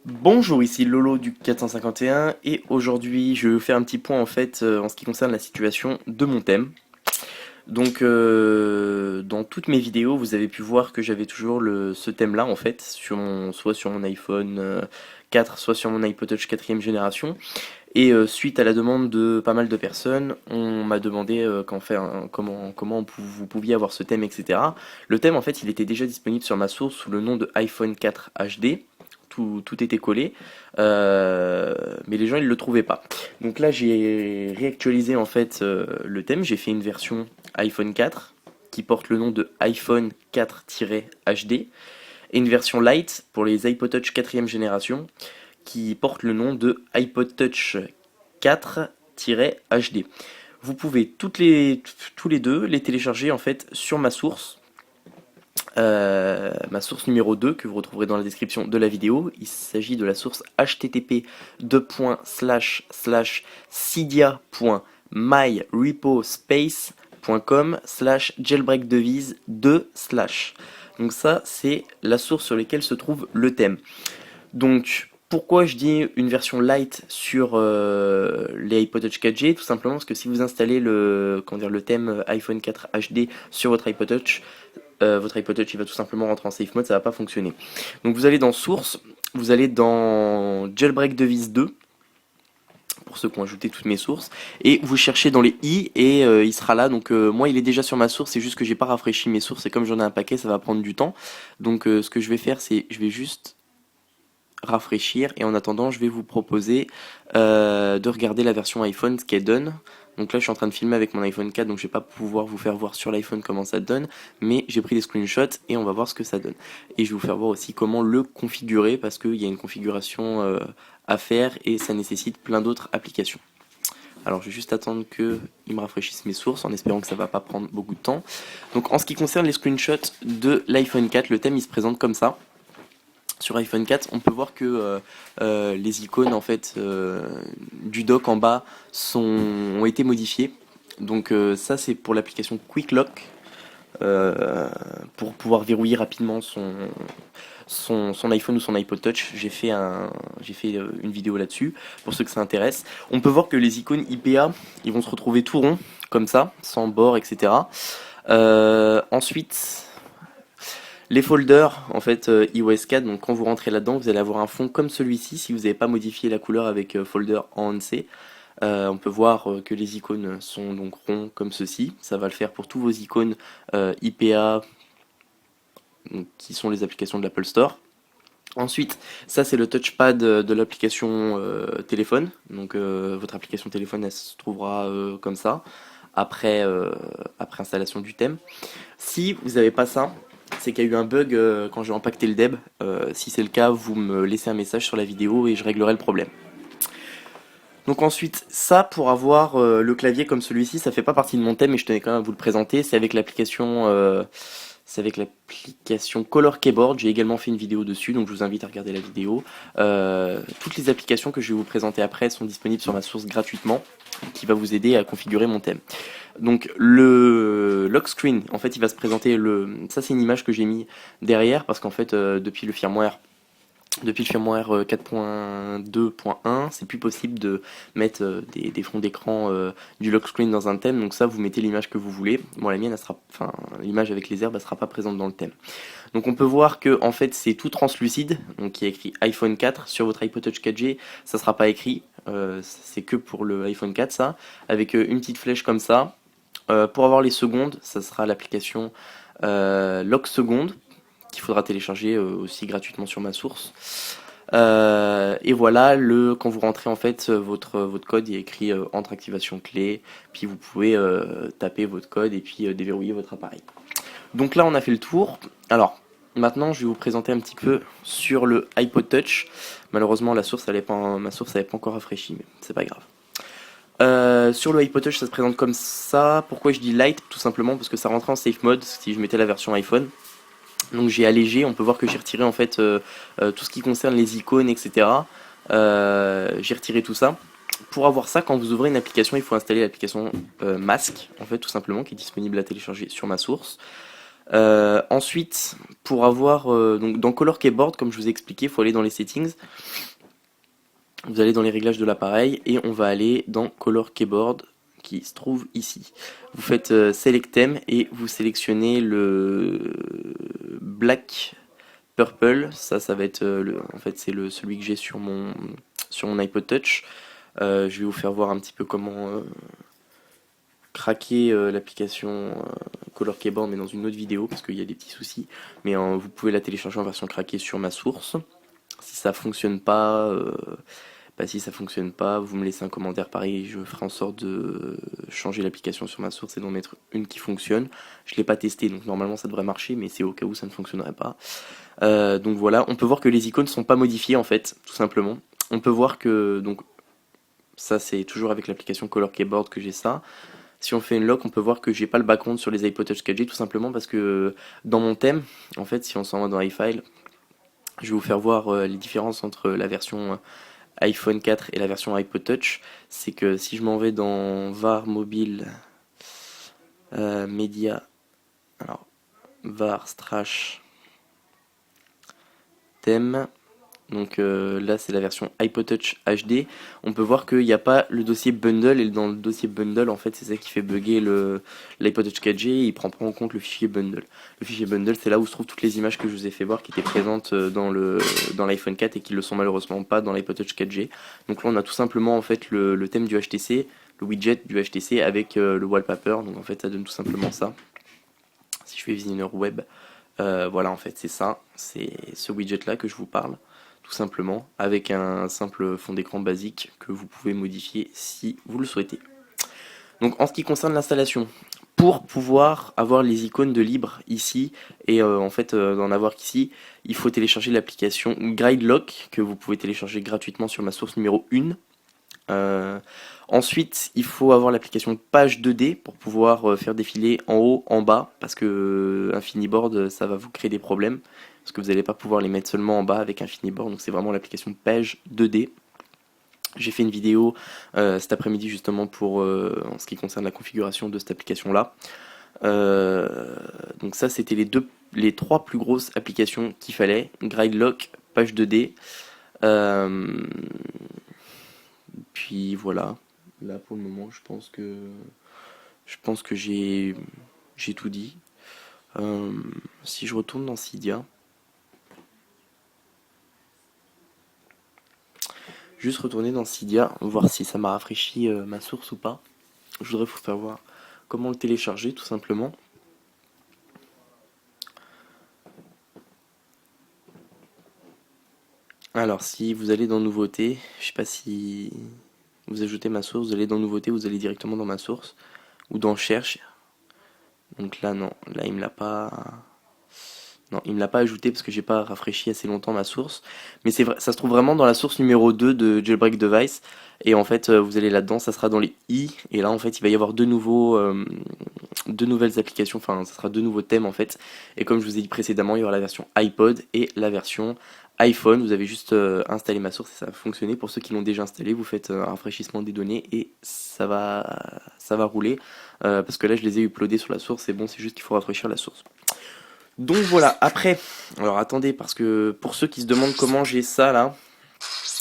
Bonjour, ici Lolo du 451 et aujourd'hui je vais vous faire un petit point en fait en ce qui concerne la situation de mon thème. Donc dans toutes mes vidéos vous avez pu voir que j'avais toujours ce thème là en fait soit sur mon iPhone 4 soit sur mon iPod Touch 4ème génération et suite à la demande de pas mal de personnes on m'a demandé comment vous pouviez avoir ce thème, etc. Le thème en fait il était déjà disponible sur ma source sous le nom de iPhone 4 HD. Tout était collé, mais les gens ils le trouvaient pas. Donc là j'ai réactualisé en fait le thème, j'ai fait une version iPhone 4 qui porte le nom de iPhone 4-HD et une version Lite pour les iPod Touch 4ème génération qui porte le nom de iPod Touch 4-HD. Vous pouvez tous les deux les télécharger en fait sur ma source numéro 2 que vous retrouverez dans la description de la vidéo. Il s'agit de la source http://cydia.myrepospace.com/jailbreakdevise2/. Donc ça, c'est la source sur laquelle se trouve le thème. Donc, pourquoi je dis une version light sur les iPod Touch 4G? Tout simplement parce que si vous installez le thème iPhone 4 HD sur votre iPod Touch il va tout simplement rentrer en safe mode, ça va pas fonctionner. Donc vous allez dans Source, vous allez dans Jailbreak Device 2, pour ceux qui ont ajouté toutes mes sources, et vous cherchez dans les i et il sera là. Donc moi il est déjà sur ma source, c'est juste que j'ai pas rafraîchi mes sources et comme j'en ai un paquet ça va prendre du temps. Donc ce que je vais faire c'est je vais juste rafraîchir et en attendant je vais vous proposer de regarder la version iPhone ce qu'elle donne. Donc là je suis en train de filmer avec mon iPhone 4 donc je vais pas pouvoir vous faire voir sur l'iPhone comment ça donne, mais j'ai pris des screenshots et on va voir ce que ça donne. Et je vais vous faire voir aussi comment le configurer parce qu'il y a une configuration à faire et ça nécessite plein d'autres applications. Alors je vais juste attendre qu'il me rafraîchisse mes sources en espérant que ça va pas prendre beaucoup de temps. Donc en ce qui concerne les screenshots de l'iPhone 4, le thème il se présente comme ça. Sur iPhone 4, on peut voir que les icônes en fait du dock en bas ont été modifiées. Donc ça c'est pour l'application Quick Lock pour pouvoir verrouiller rapidement son iPhone ou son iPod Touch. J'ai fait une vidéo là-dessus pour ceux que ça intéresse. On peut voir que les icônes IPA ils vont se retrouver tout ronds comme ça, sans bord, etc. Ensuite, les folders, en fait, iOS 4, donc quand vous rentrez là-dedans, vous allez avoir un fond comme celui-ci, si vous n'avez pas modifié la couleur avec folder ANC. On peut voir que les icônes sont donc ronds comme ceci. Ça va le faire pour tous vos icônes IPA, donc, qui sont les applications de l'Apple Store. Ensuite, ça c'est le touchpad de l'application téléphone. Donc votre application téléphone, elle se trouvera comme ça, après installation du thème. Si vous n'avez pas ça, c'est qu'il y a eu un bug quand j'ai impacté le deb. Si c'est le cas, vous me laissez un message sur la vidéo et je réglerai le problème. Donc ensuite, ça pour avoir le clavier comme celui-ci, ça fait pas partie de mon thème, mais je tenais quand même à vous le présenter. C'est avec l'application Color Keyboard. J'ai également fait une vidéo dessus, donc je vous invite à regarder la vidéo. Toutes les applications que je vais vous présenter après sont disponibles sur ma source gratuitement, qui va vous aider à configurer mon thème. Donc le lock screen, en fait, il va se présenter ça c'est une image que j'ai mis derrière parce qu'en fait depuis le firmware 4.2.1, c'est plus possible de mettre des fonds d'écran du lock screen dans un thème. Donc ça, vous mettez l'image que vous voulez. Bon, la mienne, l'image avec les herbes, elle sera pas présente dans le thème. Donc on peut voir que en fait c'est tout translucide. Donc il y a écrit iPhone 4 sur votre iPod Touch 4G, ça sera pas écrit. C'est que pour le iPhone 4 ça, avec une petite flèche comme ça. Pour avoir les secondes, ça sera l'application Lock Seconde qu'il faudra télécharger aussi gratuitement sur ma source. Et voilà, quand vous rentrez en fait votre code, il est écrit entre activation clé, puis vous pouvez taper votre code et puis déverrouiller votre appareil. Donc là on a fait le tour. Alors maintenant je vais vous présenter un petit peu sur le iPod Touch. Malheureusement ma source n'avait pas encore rafraîchi, mais c'est pas grave. Sur le iPod Touch ça se présente comme ça. Pourquoi je dis light? Tout simplement parce que ça rentrait en safe mode si je mettais la version iPhone. Donc j'ai allégé, on peut voir que j'ai retiré en fait tout ce qui concerne les icônes, etc. J'ai retiré tout ça. Pour avoir ça, quand vous ouvrez une application, il faut installer l'application Mask, en fait, tout simplement, qui est disponible à télécharger sur ma source. Ensuite, pour avoir donc dans Color Keyboard, comme je vous ai expliqué, il faut aller dans les settings. Vous allez dans les réglages de l'appareil et on va aller dans Color Keyboard qui se trouve ici. Vous faites Select Theme et vous sélectionnez le Black Purple. Ça va être en fait c'est celui que j'ai sur mon iPod Touch. Je vais vous faire voir un petit peu comment craquer l'application Color Keyboard mais dans une autre vidéo parce qu'il y a des petits soucis. Mais vous pouvez la télécharger en version craquée sur ma source. Si ça fonctionne pas, bah, si ça fonctionne pas, vous me laissez un commentaire pareil, je ferai en sorte de changer l'application sur ma source et d'en mettre une qui fonctionne. Je l'ai pas testé, donc normalement ça devrait marcher, mais c'est au cas où ça ne fonctionnerait pas. Donc voilà, on peut voir que les icônes sont pas modifiées en fait, tout simplement. On peut voir que, donc ça c'est toujours avec l'application Color Keyboard que j'ai ça. Si on fait une lock, on peut voir que j'ai pas le background sur les iPod Touch 4G, tout simplement parce que dans mon thème, en fait, si on s'en va dans iFile, je vais vous faire voir les différences entre la version iPhone 4 et la version iPod Touch. C'est que si je m'en vais dans var mobile media, alors var strash thème, donc là c'est la version iPod Touch HD, on peut voir qu'il n'y a pas le dossier bundle, et dans le dossier bundle en fait c'est ça qui fait bugger l'iPod Touch 4G, il prend pas en compte le fichier bundle. Le fichier bundle c'est là où se trouvent toutes les images que je vous ai fait voir qui étaient présentes dans l'iPhone 4 et qui le sont malheureusement pas dans l'iPod Touch 4G. Donc là on a tout simplement en fait le thème du HTC, le widget du HTC avec le wallpaper, donc en fait ça donne tout simplement ça. Si je fais visionner web, voilà en fait c'est ça, c'est ce widget là que je vous parle tout simplement, avec un simple fond d'écran basique que vous pouvez modifier si vous le souhaitez. Donc en ce qui concerne l'installation, pour pouvoir avoir les icônes de libre ici, et en fait d'en avoir qu'ici, il faut télécharger l'application GuideLock, que vous pouvez télécharger gratuitement sur ma source numéro 1. Ensuite, il faut avoir l'application Page 2D pour pouvoir faire défiler en haut, en bas, parce que Infiniboard, ça va vous créer des problèmes, parce que vous n'allez pas pouvoir les mettre seulement en bas avec Infiniboard, donc c'est vraiment l'application Page 2D. J'ai fait une vidéo cet après-midi justement pour en ce qui concerne la configuration de cette application-là. Donc ça, c'était les trois plus grosses applications qu'il fallait: GuideLock, Page 2D. Puis voilà. Là pour le moment, je pense que j'ai tout dit. Si je retourne dans Cydia, juste retourner dans Cydia, voir si ça m'a rafraîchi ma source ou pas. Je voudrais vous faire voir comment le télécharger tout simplement. Alors si vous allez dans Nouveautés, je sais pas si vous ajoutez ma source, vous allez dans Nouveautés, vous allez directement dans ma source ou dans Cherche. Donc là non, là il me l'a pas. Non, il me l'a pas ajouté parce que j'ai pas rafraîchi assez longtemps ma source. Mais c'est vrai, ça se trouve vraiment dans la source numéro 2 de Jailbreak Device. Et en fait, vous allez là-dedans, ça sera dans les i. Et là, en fait, il va y avoir deux nouvelles applications. Enfin, ça sera deux nouveaux thèmes en fait. Et comme je vous ai dit précédemment, il y aura la version iPod et la version iPhone. Vous avez juste installé ma source et ça va fonctionner. Pour ceux qui l'ont déjà installé, vous faites un rafraîchissement des données et ça va rouler. Parce que là, je les ai uploadés sur la source. C'est bon, c'est juste qu'il faut rafraîchir la source. Donc voilà, après, alors attendez, parce que pour ceux qui se demandent comment j'ai ça là,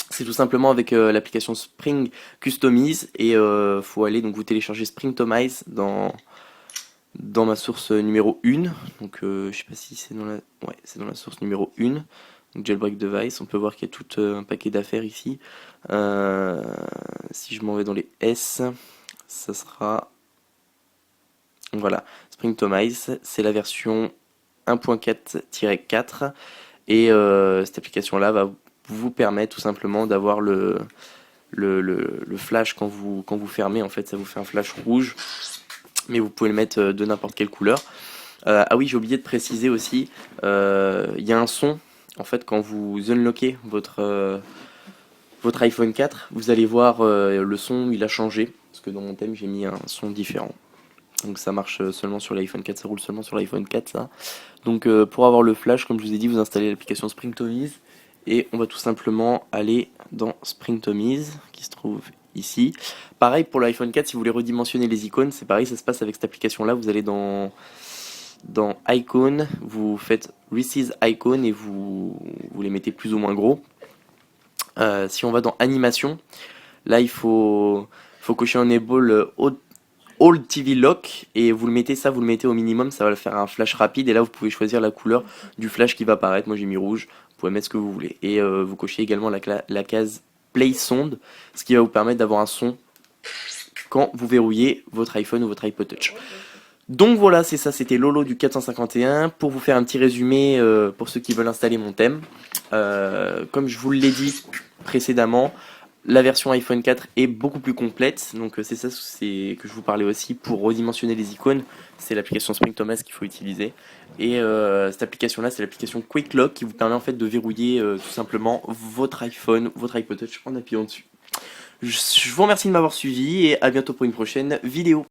c'est tout simplement avec l'application Spring Customize et faut aller donc vous télécharger Springtomize dans ma source numéro 1. Donc je sais pas si c'est c'est dans la source numéro 1. Donc Jailbreak Device, on peut voir qu'il y a tout un paquet d'affaires ici. Si je m'en vais dans les S, ça sera voilà, Springtomize, c'est la version 1.4-4 et cette application là va vous permettre tout simplement d'avoir le flash quand vous fermez. En fait ça vous fait un flash rouge, mais vous pouvez le mettre de n'importe quelle couleur. Ah oui, j'ai oublié de préciser aussi, il y a un son en fait quand vous unlockez votre iPhone 4, vous allez voir le son il a changé parce que dans mon thème j'ai mis un son différent. Donc ça marche seulement sur l'iPhone 4, ça roule seulement sur l'iPhone 4 ça. Donc pour avoir le flash, comme je vous ai dit, vous installez l'application Springtomize et on va tout simplement aller dans Springtomize qui se trouve ici. Pareil pour l'iPhone 4, si vous voulez redimensionner les icônes, c'est pareil, ça se passe avec cette application là, vous allez dans Icon, vous faites Resize Icon et vous les mettez plus ou moins gros. Si on va dans Animation, là il faut cocher Enable All TV Lock et vous le mettez au minimum, ça va faire un flash rapide et là vous pouvez choisir la couleur du flash qui va apparaître. Moi j'ai mis rouge, vous pouvez mettre ce que vous voulez. Et vous cochez également la case Play Sound, ce qui va vous permettre d'avoir un son quand vous verrouillez votre iPhone ou votre iPod Touch. Donc voilà, c'est ça, c'était Lolo du 451 pour vous faire un petit résumé pour ceux qui veulent installer mon thème. Comme je vous l'ai dit précédemment, la version iPhone 4 est beaucoup plus complète, donc c'est ça c'est que je vous parlais aussi pour redimensionner les icônes, c'est l'application Spring Thomas qu'il faut utiliser. Et cette application là c'est l'application Quick Lock qui vous permet en fait de verrouiller tout simplement votre iPhone, votre iPod Touch en appuyant dessus. Je vous remercie de m'avoir suivi et à bientôt pour une prochaine vidéo.